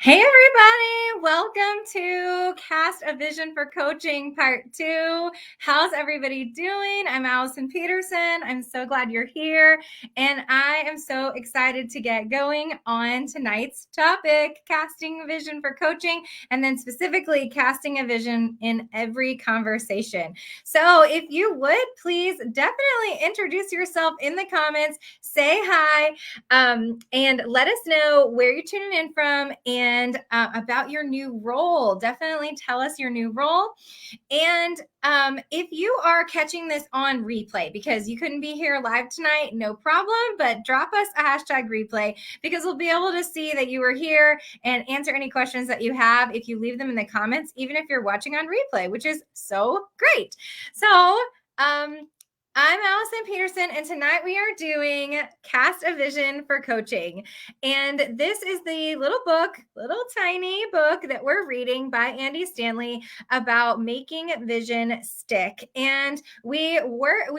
Hey everybody, welcome to Cast a Vision for Coaching Part 2. How's everybody doing? I'm Allison Petersen. I'm so glad you're here, and I am so excited to get going on tonight's topic, casting a vision for coaching, and then specifically casting a vision in every conversation. So if you would, please definitely introduce yourself in the comments, say hi, and let us know where you're tuning in from and about your new role. Definitely tell us your new role. And if you are catching this on replay because you couldn't be here live tonight, no problem, but drop us a hashtag replay because we'll be able to see that you were here and answer any questions that you have if you leave them in the comments, even if you're watching on replay, which is so great. So, I'm Allison Petersen, and tonight we are doing Cast a Vision for Coaching. And this is the little tiny book that we're reading by Andy Stanley about making vision stick. And we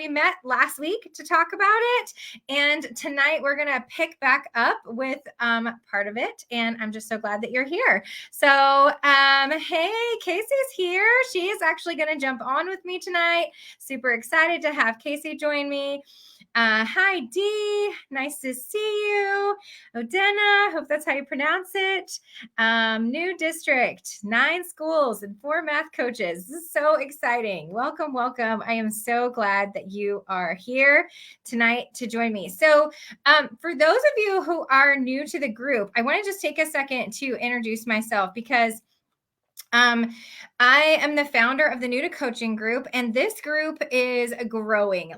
met last week to talk about it, and tonight we're going to pick back up with part of it. And I'm just so glad that you're here. So, hey, Casey's here. She is actually going to jump on with me tonight. Super excited to have Casey join me. Hi, Dee. Nice to see you. Odena, hope that's how you pronounce it. New district, 9 schools and 4 math coaches. This is so exciting. Welcome, welcome. I am so glad that you are here tonight to join me. So for those of you who are new to the group, I want to just take a second to introduce myself because I am the founder of the New to Coaching group, and this group is growing,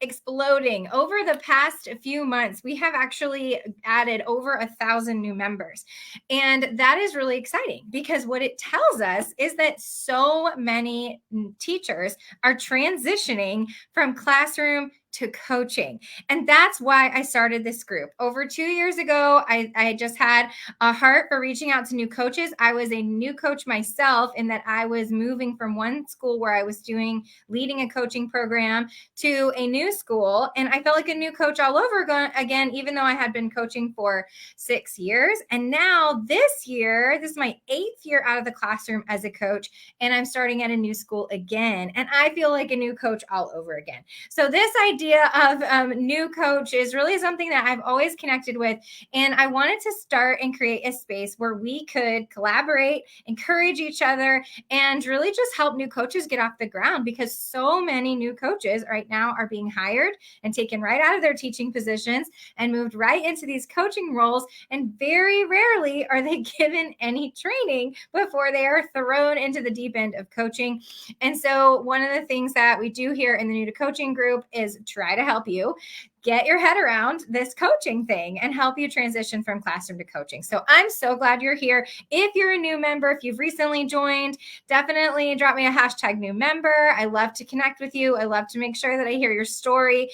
exploding. Over the past few months, we have actually added over 1,000 new members. And that is really exciting because what it tells us is that so many teachers are transitioning from classroom to coaching. And that's why I started this group. Over 2 years ago, I just had a heart for reaching out to new coaches. I was a new coach myself in that I was moving from one school where I was leading a coaching program to a new school. And I felt like a new coach all over again, even though I had been coaching for 6 years. And now this year, this is my 8th year out of the classroom as a coach, and I'm starting at a new school again. And I feel like a new coach all over again. So this idea of new coach is really something that I've always connected with. And I wanted to start and create a space where we could collaborate, encourage each other, and really just help new coaches get off the ground because so many new coaches right now are being hired and taken right out of their teaching positions and moved right into these coaching roles. And very rarely are they given any training before they are thrown into the deep end of coaching. And so one of the things that we do here in the New to Coaching group is try to help you get your head around this coaching thing and help you transition from classroom to coaching. So I'm so glad you're here. If you're a new member, if you've recently joined, definitely drop me a hashtag new member. I love to connect with you. I love to make sure that I hear your story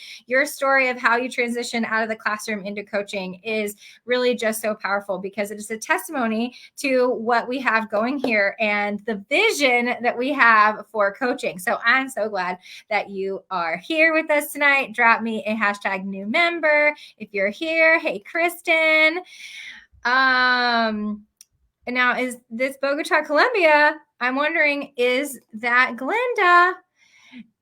of how you transition out of the classroom into coaching is really just so powerful because it is a testimony to what we have going here and the vision that we have for coaching. So I'm so glad that you are here with us tonight. Drop me a hashtag new member if you're here. Hey, Kristen. And now is this Bogota, Colombia? I'm wondering, is that Glenda?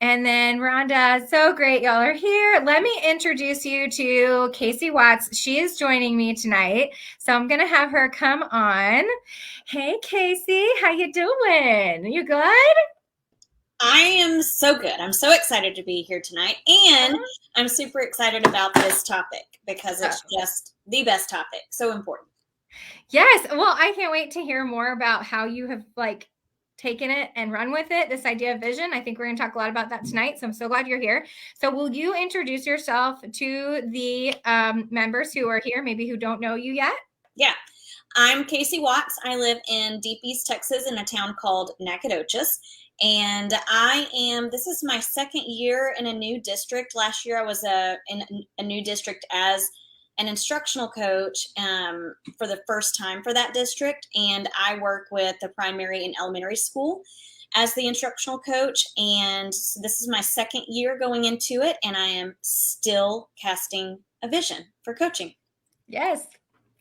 And then Rhonda, so great y'all are here. Let me introduce you to Casey Watts. She is joining me tonight. So I'm going to have her come on. Hey, Casey, how you doing? You good? I am so good. I'm so excited to be here tonight. And I'm super excited about this topic because it's just the best topic. So important. Yes. Well, I can't wait to hear more about how you have taken it and run with it. This idea of vision. I think we're going to talk a lot about that tonight. So I'm so glad you're here. So will you introduce yourself to the members who are here, maybe who don't know you yet? Yeah. I'm Casey Watts. I live in Deep East Texas in a town called Nacogdoches. And this is my second year in a new district. Last year I was in a new district as an instructional coach for the first time for that district. And I work with the primary and elementary school as the instructional coach. And so this is my second year going into it. And I am still casting a vision for coaching. Yes.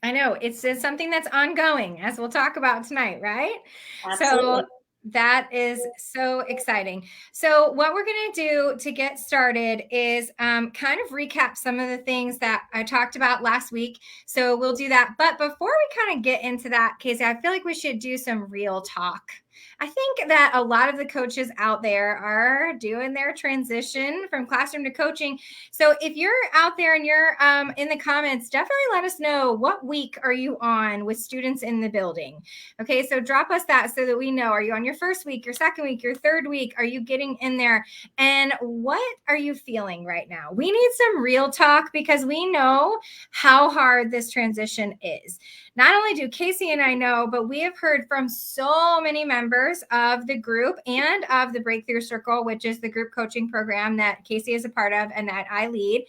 I know it's something that's ongoing, as we'll talk about tonight, right? Absolutely. So that is so exciting. So what we're going to do to get started is kind of recap some of the things that I talked about last week. So we'll do that. But before we kind of get into that, Casey, I feel like we should do some real talk. I think that a lot of the coaches out there are doing their transition from classroom to coaching. So if you're out there and you're in the comments, definitely let us know, what week are you on with students in the building? Okay, so drop us that so that we know, are you on your first week, your second week, your third week? Are you getting in there? And what are you feeling right now? We need some real talk because we know how hard this transition is. Not only do Casey and I know, but we have heard from so many members of the group and of the Breakthrough Circle, which is the group coaching program that Casey is a part of and that I lead.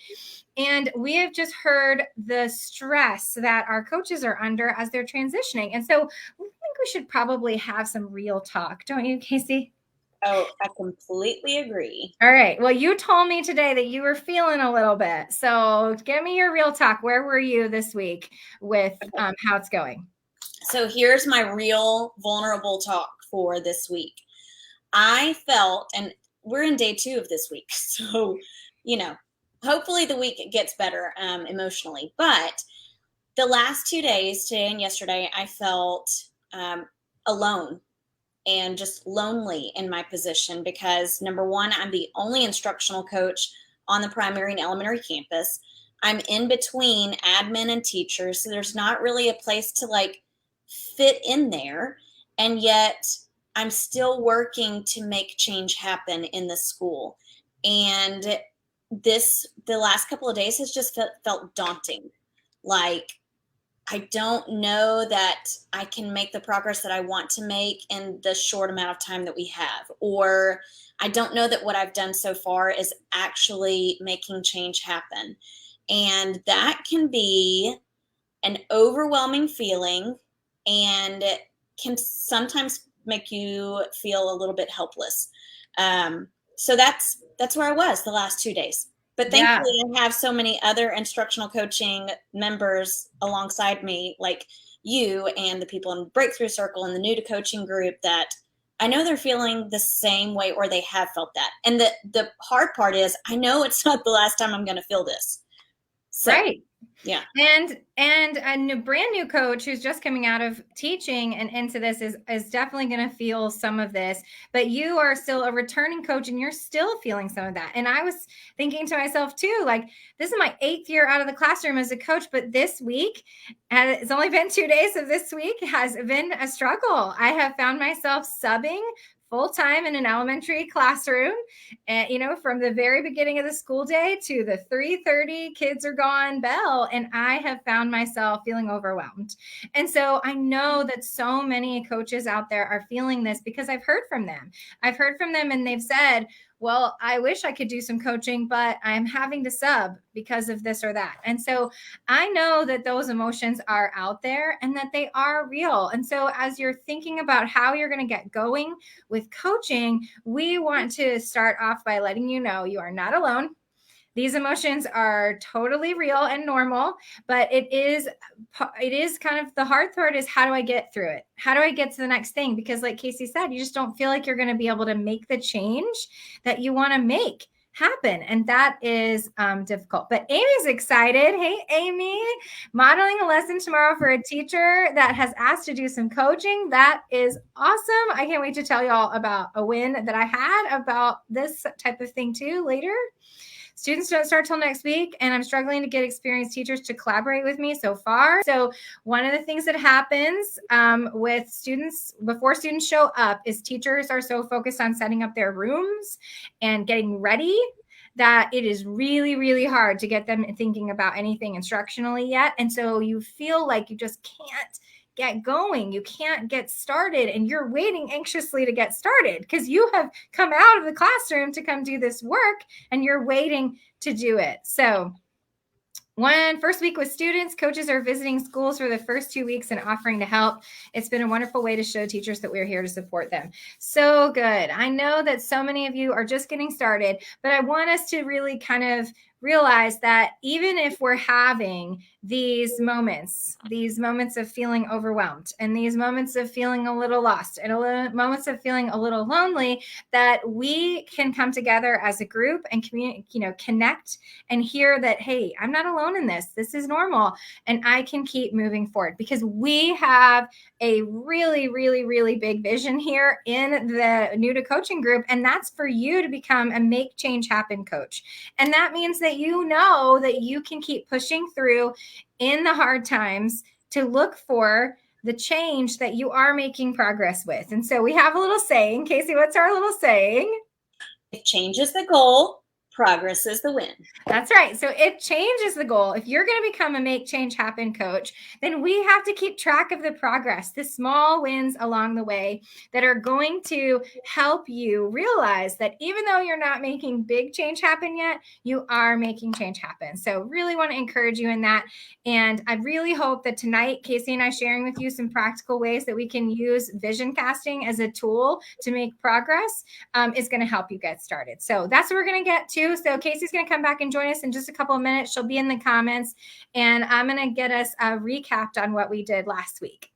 And we have just heard the stress that our coaches are under as they're transitioning. And so we think we should probably have some real talk, don't you, Casey? Oh, I completely agree. All right. Well, you told me today that you were feeling a little bit. So give me your real talk. Where were you this week with how it's going? So here's my real vulnerable talk for this week. I felt, and we're in day 2 of this week, so, hopefully the week gets better emotionally. But the last 2 days, today and yesterday, I felt alone and just lonely in my position because, number one, I'm the only instructional coach on the primary and elementary campus. I'm in between admin and teachers, so there's not really a place to fit in there. And yet I'm still working to make change happen in the school. And the last couple of days has just felt daunting. Like, I don't know that I can make the progress that I want to make in the short amount of time that we have. Or I don't know that what I've done so far is actually making change happen. And that can be an overwhelming feeling and can sometimes make you feel a little bit helpless. So that's where I was the last 2 days. But thankfully, I have so many other instructional coaching members alongside me, like you and the people in Breakthrough Circle and the New to Coaching group, that I know they're feeling the same way, or they have felt that. And the hard part is, I know it's not the last time I'm going to feel this. So, Right. yeah. And a brand new coach who's just coming out of teaching and into this is definitely going to feel some of this, but you are still a returning coach and you're still feeling some of that. And I was thinking to myself too, like, this is my 8th year out of the classroom as a coach, but this week, and it's only been 2 days of this week, has been a struggle. I have found myself subbing full-time in an elementary classroom, and from the very beginning of the school day to the 3:30 kids are gone bell, and I have found myself feeling overwhelmed. And so I know that so many coaches out there are feeling this because I've heard from them and they've said, well, I wish I could do some coaching, but I'm having to sub because of this or that. And so I know that those emotions are out there and that they are real. And so as you're thinking about how you're going to get going with coaching, we want to start off by letting you know you are not alone. These emotions are totally real and normal, but it is kind of the hard part is, how do I get through it? How do I get to the next thing? Because like Casey said, you just don't feel like you're going to be able to make the change that you want to make happen. And that is difficult. But Amy's excited. Hey, Amy, modeling a lesson tomorrow for a teacher that has asked to do some coaching. That is awesome. I can't wait to tell y'all about a win that I had about this type of thing too later. Students don't start till next week, and I'm struggling to get experienced teachers to collaborate with me so far. So one of the things that happens with students before students show up is teachers are so focused on setting up their rooms and getting ready that it is really, really hard to get them thinking about anything instructionally yet. And so you feel like you just can't get going. You can't get started, and you're waiting anxiously to get started because you have come out of the classroom to come do this work and you're waiting to do it. So first week with students, coaches are visiting schools for the first 2 weeks and offering to help. It's been a wonderful way to show teachers that we're here to support them. So good. I know that so many of you are just getting started, but I want us to really kind of realize that even if we're having these moments of feeling overwhelmed and these moments of feeling a little lost and moments of feeling a little lonely, that we can come together as a group and connect and hear that, hey, I'm not alone in this. This is normal. And I can keep moving forward because we have a really, really, really big vision here in the New to Coaching group. And that's for you to become a make change happen coach. And that means that you know that you can keep pushing through in the hard times to look for the change that you are making progress with. And so we have a little saying. Casey, what's our little saying? If change is the goal, progress is the win. That's right. So if change is the goal, if you're going to become a make change happen coach, then we have to keep track of the progress, the small wins along the way that are going to help you realize that even though you're not making big change happen yet, you are making change happen. So really want to encourage you in that. And I really hope that tonight, Casey and I sharing with you some practical ways that we can use vision casting as a tool to make progress is going to help you get started. So that's what we're going to get to. So Casey's going to come back and join us in just a couple of minutes. She'll be in the comments, and I'm going to get us recapped on what we did last week.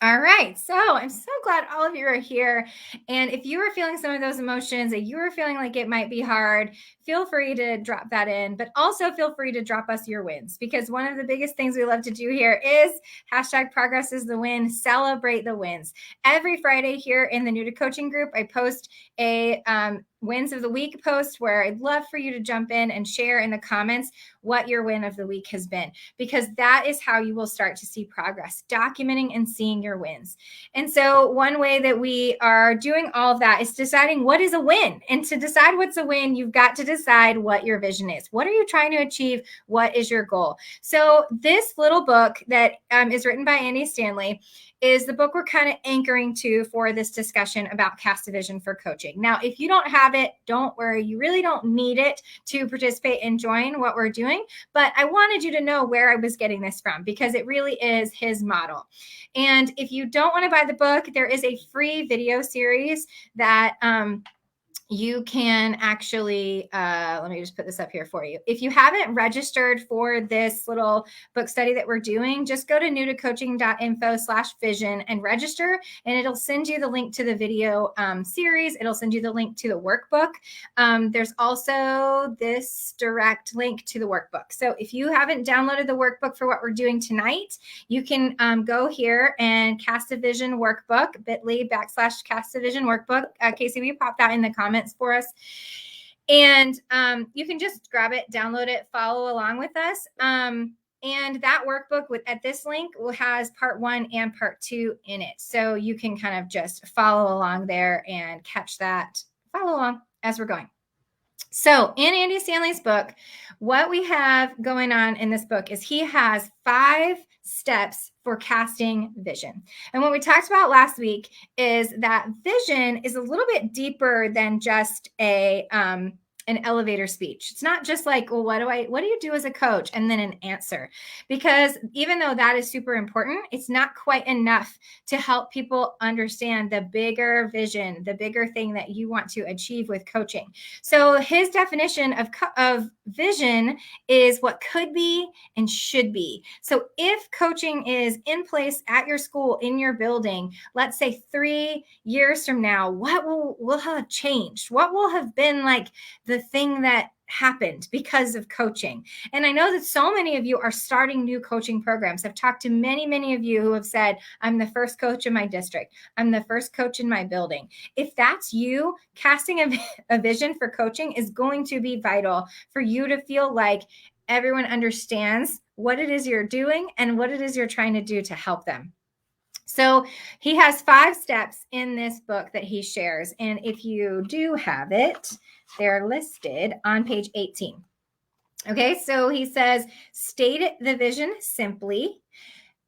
All right. So I'm so glad all of you are here. And if you are feeling some of those emotions, that you are feeling like it might be hard, feel free to drop that in, but also feel free to drop us your wins, because one of the biggest things we love to do here is #progress is the win, celebrate the wins. Every Friday here in the New to Coaching group, I post a wins of the week post where I'd love for you to jump in and share in the comments what your win of the week has been, because that is how you will start to see progress, documenting and seeing your wins. And so one way that we are doing all of that is deciding what is a win. And to decide what's a win, you've got to decide what your vision is. What are you trying to achieve? What is your goal? So this little book that is written by Andy Stanley is the book we're kind of anchoring to for this discussion about cast a vision for coaching. Now, if you don't have it, don't worry. You really don't need it to participate and join what we're doing. But I wanted you to know where I was getting this from, because it really is his model. And if you don't want to buy the book, there is a free video series that you can actually, let me just put this up here for you. If you haven't registered for this little book study that we're doing, just go to newtocoaching.info/vision and register, and it'll send you the link to the video series. It'll send you the link to the workbook. There's also this direct link to the workbook. So if you haven't downloaded the workbook for what we're doing tonight, you can go here and Cast a Vision workbook, bit.ly/Cast a Vision workbook. Casey, will you pop that in the comments for us? And you can just grab it, download it, follow along with us. And that workbook at this link has part 1 and part 2 in it. So you can kind of just follow along there and catch that, follow along as we're going. So in Andy Stanley's book, what we have going on in this book is he has 5 steps for casting vision. And what we talked about last week is that vision is a little bit deeper than just an elevator speech. It's not just like, well, what do you do as a coach? And then an answer. Because even though that is super important, it's not quite enough to help people understand the bigger vision, the bigger thing that you want to achieve with coaching. So his definition of vision is what could be and should be. So if coaching is in place at your school, in your building, let's say 3 years from now, what will have changed? What will have been like the thing that happened because of coaching? And I know that so many of you are starting new coaching programs. I've talked to many of you who have said, I'm the first coach in my district. I'm the first coach in my building. If that's you, casting a vision for coaching is going to be vital for you to feel like everyone understands what it is you're doing and what it is you're trying to do to help them. So he has 5 steps in this book that he shares. And if you do have it, they're listed on page 18. Okay, so he says, state the vision simply,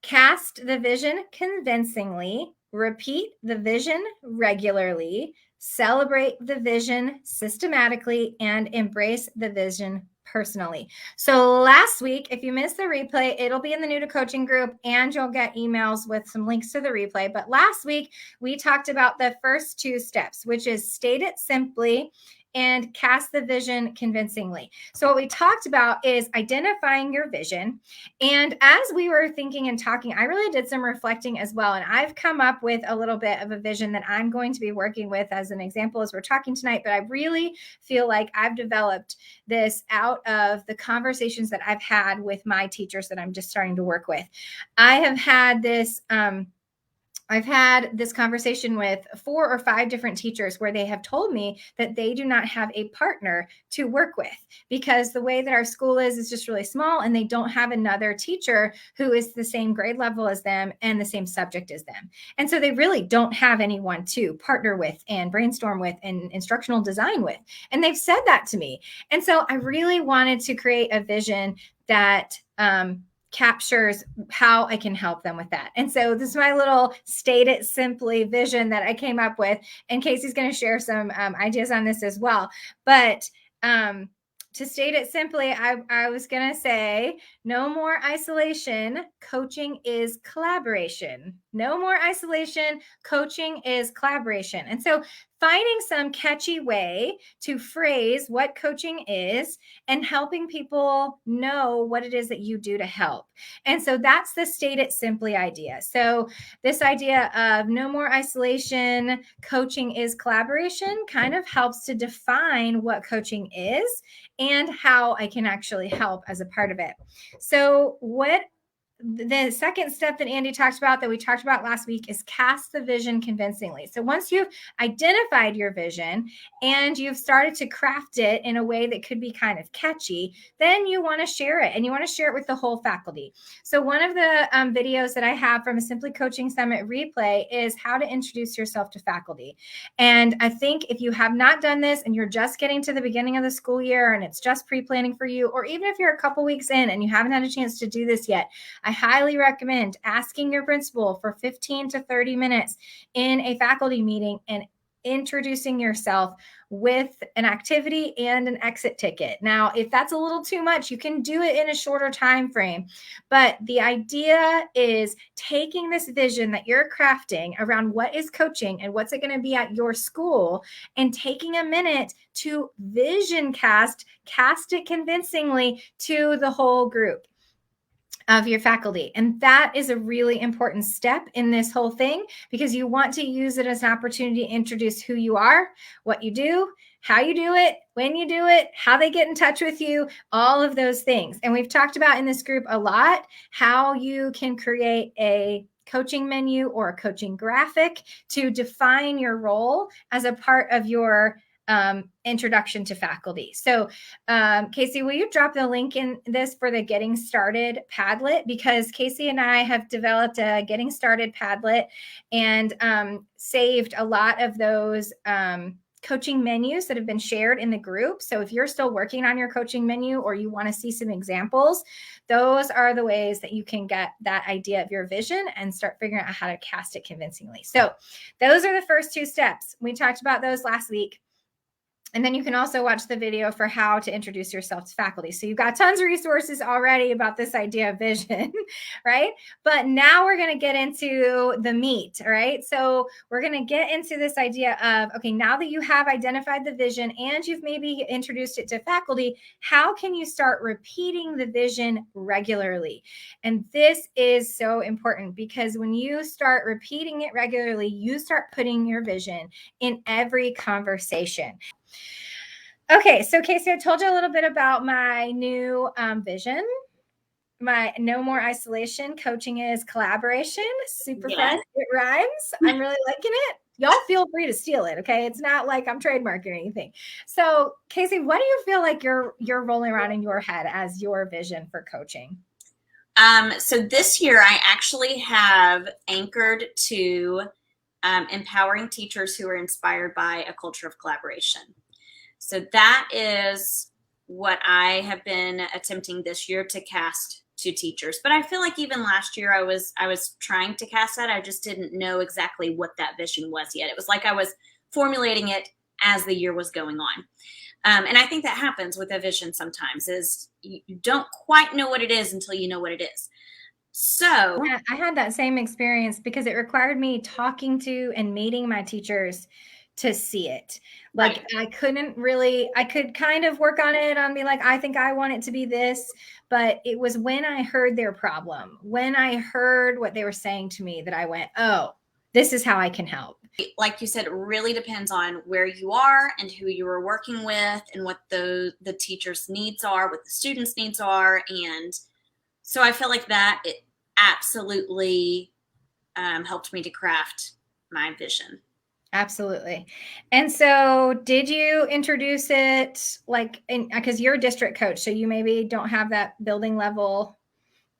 cast the vision convincingly, repeat the vision regularly, celebrate the vision systematically, and embrace the vision personally. So last week, if you missed the replay, it'll be in the New to Coaching group and you'll get emails with some links to the replay. But last week, we talked about the first 2 steps, which is state it simply and cast the vision convincingly. So what we talked about is identifying your vision. And as we were thinking and talking, I really did some reflecting as well. And I've come up with a little bit of a vision that I'm going to be working with as an example as we're talking tonight. But I really feel like I've developed this out of the conversations that I've had with my teachers that I'm just starting to work with. I have had this I've had this conversation with 4 or 5 different teachers where they have told me that they do not have a partner to work with because the way that our school is just really small, and they don't have another teacher who is the same grade level as them and the same subject as them. And so they really don't have anyone to partner with and brainstorm with and instructional design with. And they've said that to me. And so I really wanted to create a vision that captures how I can help them with that. And so this is my little state it simply vision that I came up with. And Casey's going to share some ideas on this as well. But to state it simply, I was going to say, no more isolation. Coaching is collaboration. No more isolation. Coaching is collaboration. And so finding some catchy way to phrase what coaching is and helping people know what it is that you do to help. And so that's the state it simply idea. So this idea of no more isolation, coaching is collaboration kind of helps to define what coaching is and how I can actually help as a part of it. So what the second step that Andy talked about that we talked about last week is cast the vision convincingly. So once you've identified your vision and you've started to craft it in a way that could be kind of catchy, then you want to share it, and you want to share it with the whole faculty. So one of the videos that I have from a Simply Coaching Summit replay is how to introduce yourself to faculty. And I think if you have not done this and you're just getting to the beginning of the school year and it's just pre-planning for you, or even if you're a couple weeks in and you haven't had a chance to do this yet, I highly recommend asking your principal for 15 to 30 minutes in a faculty meeting and introducing yourself with an activity and an exit ticket. Now, if that's a little too much, you can do it in a shorter time frame. But the idea is taking this vision that you're crafting around what is coaching and what's it going to be at your school, and taking a minute to vision cast it convincingly to the whole group of your faculty. And that is a really important step in this whole thing, because you want to use it as an opportunity to introduce who you are, what you do, how you do it, when you do it, how they get in touch with you, all of those things. And we've talked about in this group a lot how you can create a coaching menu or a coaching graphic to define your role as a part of your introduction to faculty. So Casey, will you drop the link in this for the Getting Started Padlet? Because Casey and I have developed a Getting Started Padlet and saved a lot of those coaching menus that have been shared in the group. So if you're still working on your coaching menu or you want to see some examples, those are the ways that you can get that idea of your vision and start figuring out how to cast it convincingly. So those are the first 2 steps. We talked about those last week. And then you can also watch the video for how to introduce yourself to faculty. So you've got tons of resources already about this idea of vision, right? But now we're going to get into the meat, right? So we're going to get into this idea of, okay, now that you have identified the vision and you've maybe introduced it to faculty, how can you start repeating the vision regularly? And this is so important, because when you start repeating it regularly, you start putting your vision in every conversation. Okay, so Casey, I told you a little bit about my new vision. My no more isolation, coaching is collaboration. Super fun. It rhymes. I'm really liking it. Y'all feel free to steal it, okay? It's not like I'm trademarking or anything. So Casey, what do you feel like you're rolling around in your head as your vision for coaching? So this year I actually have anchored to empowering teachers who are inspired by a culture of collaboration. So that is what I have been attempting this year to cast to teachers. But I feel like even last year I was trying to cast that. I just didn't know exactly what that vision was yet. It was like I was formulating it as the year was going on. And I think that happens with a vision sometimes, is you don't quite know what it is until you know what it is. So yeah, I had that same experience because it required me talking to and meeting my teachers to see it. Right. Like I could kind of work on it on be like, I think I want it to be this, but it was when I heard their problem, when I heard what they were saying to me that I went, oh, this is how I can help. Like you said, it really depends on where you are and who you are working with and what the teacher's needs are, what the students' needs are. And so I feel like that it absolutely helped me to craft my vision. Absolutely. And so did you introduce it like because you're a district coach, so you maybe don't have that building level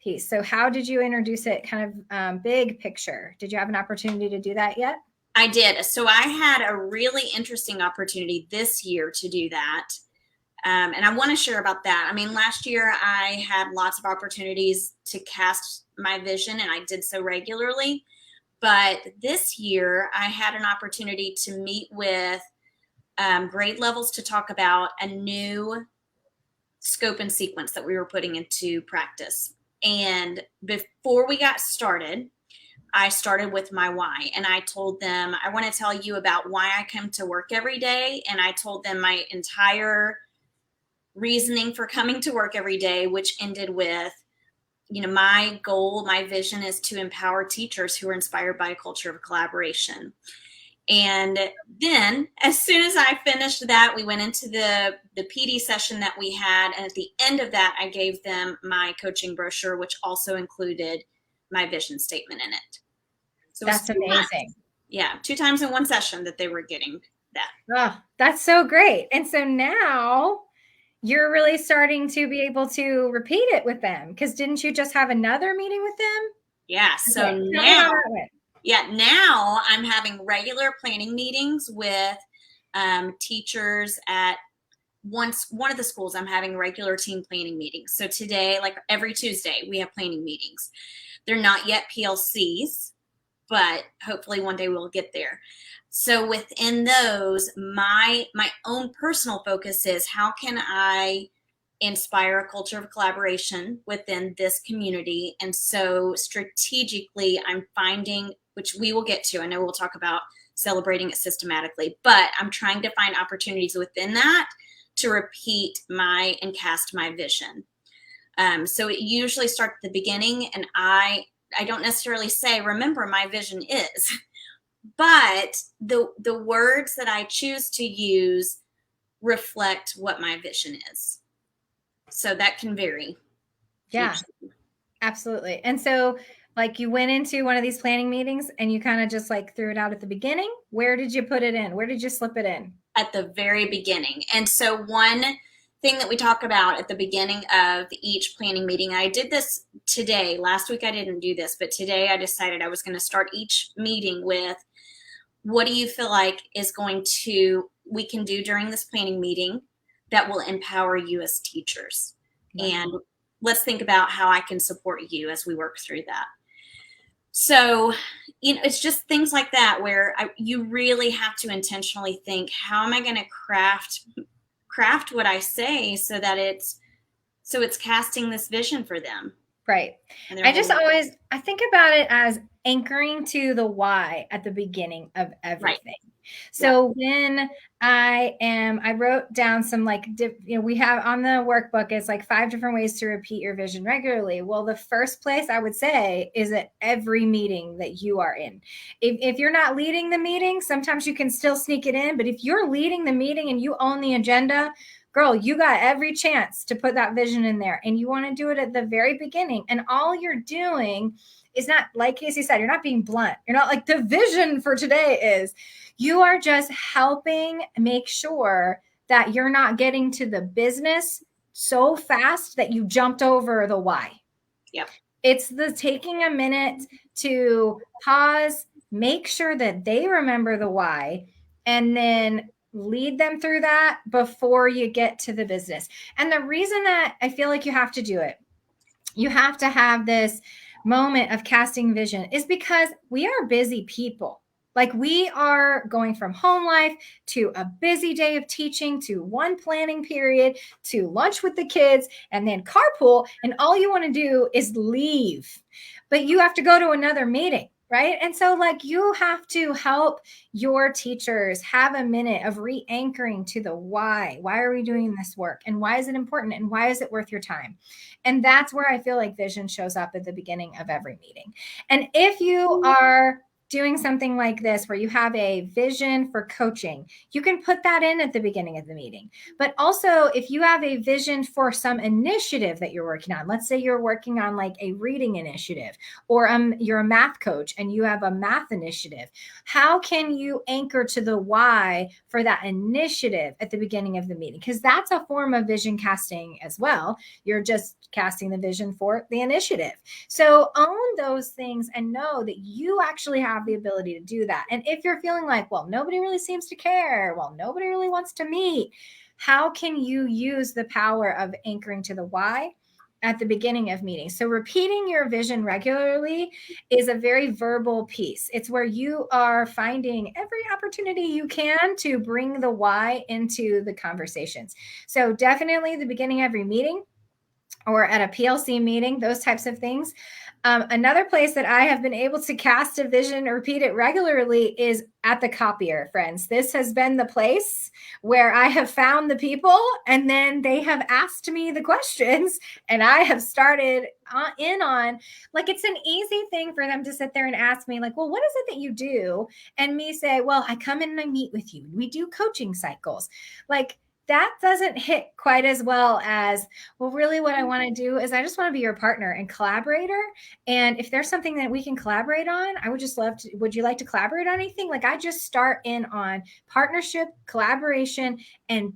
piece. So how did you introduce it kind of big picture? Did you have an opportunity to do that yet? I did. So I had a really interesting opportunity this year to do that. And I want to share about that. I mean, last year I had lots of opportunities to cast my vision, and I did so regularly. But this year I had an opportunity to meet with grade levels to talk about a new scope and sequence that we were putting into practice. And before we got started, I started with my why, and I told them, I want to tell you about why I come to work every day. And I told them my entire reasoning for coming to work every day, which ended with, my goal, my vision is to empower teachers who are inspired by a culture of collaboration. And then as soon as I finished that, we went into the PD session that we had. And at the end of that, I gave them my coaching brochure, which also included my vision statement in it. So that's amazing. Yeah, 2 times in one session that they were getting that. Oh, that's so great. And so now you're really starting to be able to repeat it with them, because didn't you just have another meeting with them? Yeah. So now I'm having regular planning meetings with teachers at one of the schools. I'm having regular team planning meetings. So today, like every Tuesday, we have planning meetings. They're not yet PLCs, but hopefully one day we'll get there. So within those, my own personal focus is, how can I inspire a culture of collaboration within this community? And so strategically, I'm finding, which we will get to, I know we'll talk about celebrating it systematically, but I'm trying to find opportunities within that to repeat and cast my vision. So it usually starts at the beginning, and I don't necessarily say, remember, my vision is, but the words that I choose to use reflect what my vision is. So that can vary. Yeah, absolutely. And so like you went into one of these planning meetings and you kind of just like threw it out at the beginning. Where did you put it in? Where did you slip it in? At the very beginning. And so one thing that we talk about at the beginning of each planning meeting, I did this today. Last week I didn't do this, but today I decided I was going to start each meeting with, what do you feel like we can do during this planning meeting that will empower you as teachers? Wow. And let's think about how I can support you as we work through that. So, it's just things like that where you really have to intentionally think, how am I going to craft what I say so that it's casting this vision for them. Right. I think about it as anchoring to the why at the beginning of everything. Right. So when I wrote down some we have on the workbook, it's like 5 different ways to repeat your vision regularly. Well, the first place I would say is at every meeting that you are in. If you're not leading the meeting, sometimes you can still sneak it in. But if you're leading the meeting and you own the agenda, girl, you got every chance to put that vision in there, and you want to do it at the very beginning. And all you're doing is not, like Casey said, you're not being blunt. You're not like, the vision for today is, you are just helping make sure that you're not getting to the business so fast that you jumped over the why. Yep. It's the taking a minute to pause, make sure that they remember the why, and then lead them through that before you get to the business. And the reason that I feel like you have to do it, you have to have this moment of casting vision, is because we are busy people. Like, we are going from home life to a busy day of teaching to one planning period to lunch with the kids and then carpool. And all you want to do is leave, but you have to go to another meeting. Right. And so like you have to help your teachers have a minute of re-anchoring to the why. Why are we doing this work? And why is it important? And why is it worth your time? And that's where I feel like vision shows up at the beginning of every meeting. And if you are doing something like this where you have a vision for coaching, you can put that in at the beginning of the meeting. But also, if you have a vision for some initiative that you're working on, let's say you're working on like a reading initiative, or you're a math coach and you have a math initiative, how can you anchor to the why for that initiative at the beginning of the meeting? Because that's a form of vision casting as well. You're just casting the vision for the initiative. So own those things and know that you actually have the ability to do that. And if you're feeling like, well, nobody really seems to care, well, nobody really wants to meet, how can you use the power of anchoring to the why at the beginning of meetings? So repeating your vision regularly is a very verbal piece. It's where you are finding every opportunity you can to bring the why into the conversations. So definitely the beginning of every meeting, or at a PLC meeting, those types of things. Another place that I have been able to cast a vision, repeat it regularly, is at the copier, friends. This has been the place where I have found the people, and then they have asked me the questions, and I have started in on, like, it's an easy thing for them to sit there and ask me, like, well, what is it that you do? And me say, well, I come in and I meet with you. We do coaching cycles. Like, that doesn't hit quite as well as, well, really what I want to do is I just want to be your partner and collaborator. And if there's something that we can collaborate on, I would just love to, would you like to collaborate on anything? Like, I just start in on partnership, collaboration, and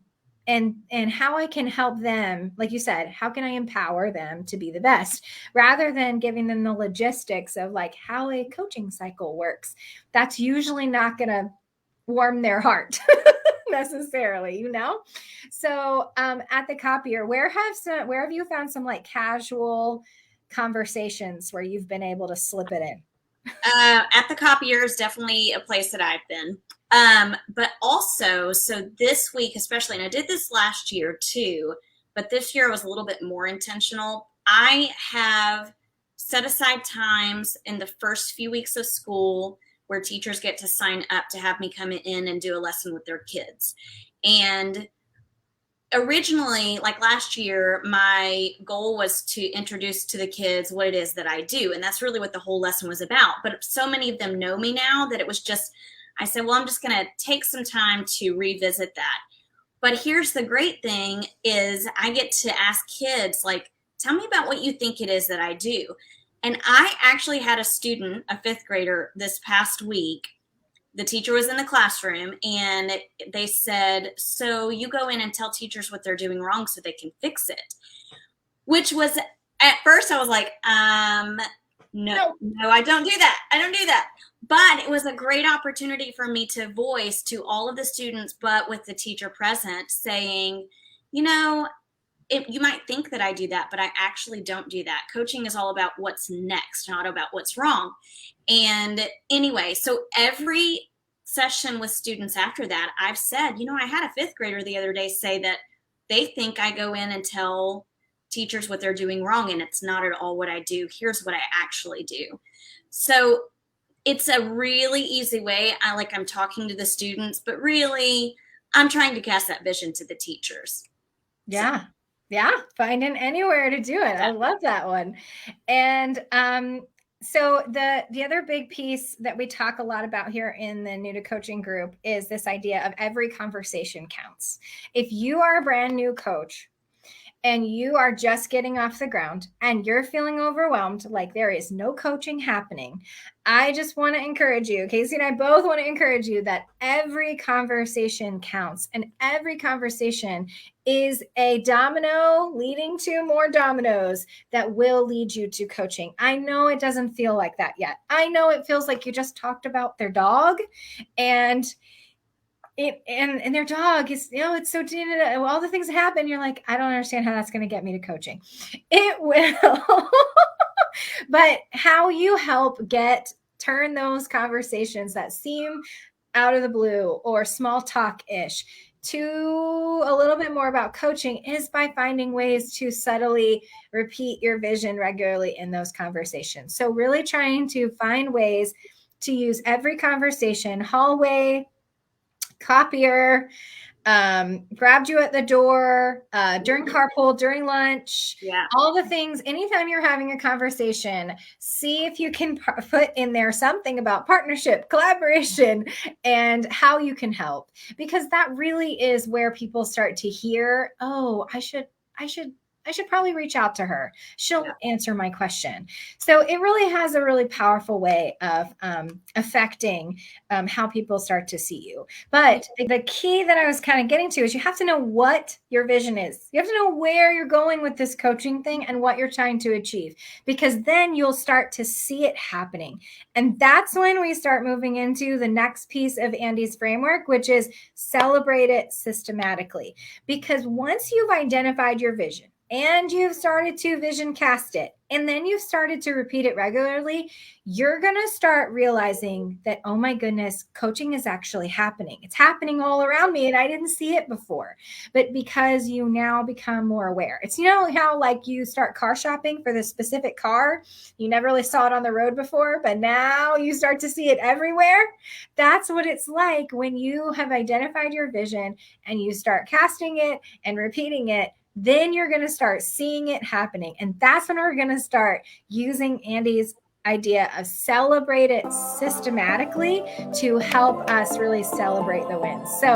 how I can help them. Like you said, how can I empower them to be the best, rather than giving them the logistics of like how a coaching cycle works. That's usually not going to warm their heart necessarily, you know? So at the copier, where have you found some like casual conversations where you've been able to slip it in? At the copier is definitely a place that I've been. But also, so this week especially, and I did this last year too, but this year was a little bit more intentional. I have set aside times in the first few weeks of school where teachers get to sign up to have me come in and do a lesson with their kids. And originally, like last year, my goal was to introduce to the kids what it is that I do. And that's really what the whole lesson was about. But so many of them know me now that it was just, I said, well, I'm just going to take some time to revisit that. But here's the great thing is I get to ask kids, like, tell me about what you think it is that I do. And I actually had a student, a fifth grader, this past week. The teacher was in the classroom and they said, so you go in and tell teachers what they're doing wrong so they can fix it. Which was, at first I was like, no, I don't do that. I don't do that. But it was a great opportunity for me to voice to all of the students, but with the teacher present, saying, you know, you might think that I do that, but I actually don't do that. Coaching is all about what's next, not about what's wrong. And anyway, so every session with students after that, I've said, you know, I had a fifth grader the other day say that they think I go in and tell teachers what they're doing wrong, and it's not at all what I do. Here's what I actually do. So it's a really easy way. I'm talking to the students, but really I'm trying to cast that vision to the teachers. Yeah. So. Yeah. Finding anywhere to do it. I love that one. And so the other big piece that we talk a lot about here in the New to Coaching group is this idea of every conversation counts. If you are a brand new coach and you are just getting off the ground and you're feeling overwhelmed, like there is no coaching happening, I just want to encourage you, Casey and I both want to encourage you, that every conversation counts, and every conversation is a domino leading to more dominoes that will lead you to coaching. I know it doesn't feel like that yet. I know it feels like you just talked about their dog and their dog is, you know, it's so, all the things that happen. You're like, I don't understand how that's going to get me to coaching. It will. But how you help turn those conversations that seem out of the blue or small talk-ish to a little bit more about coaching is by finding ways to subtly repeat your vision regularly in those conversations. So really trying to find ways to use every conversation, hallway, copier, grabbed you at the door, during carpool, during lunch, Yeah. all the things. Anytime you're having a conversation, see if you can put in there something about partnership, collaboration, and how you can help, because that really is where people start to hear, oh, I should probably reach out to her. She'll answer my question. So it really has a really powerful way of affecting how people start to see you. But the key that I was kind of getting to is you have to know what your vision is. You have to know where you're going with this coaching thing and what you're trying to achieve, because then you'll start to see it happening. And that's when we start moving into the next piece of Andy's framework, which is celebrate it systematically. Because once you've identified your vision, and you've started to vision cast it, and then you've started to repeat it regularly, you're going to start realizing that, oh my goodness, coaching is actually happening. It's happening all around me and I didn't see it before. But because you now become more aware. It's, you know, how like you start car shopping for this specific car, you never really saw it on the road before, but now you start to see it everywhere. That's what it's like when you have identified your vision and you start casting it and repeating it. Then you're going to start seeing it happening. And that's when we're going to start using Andy's idea of celebrate it systematically to help us really celebrate the wins. So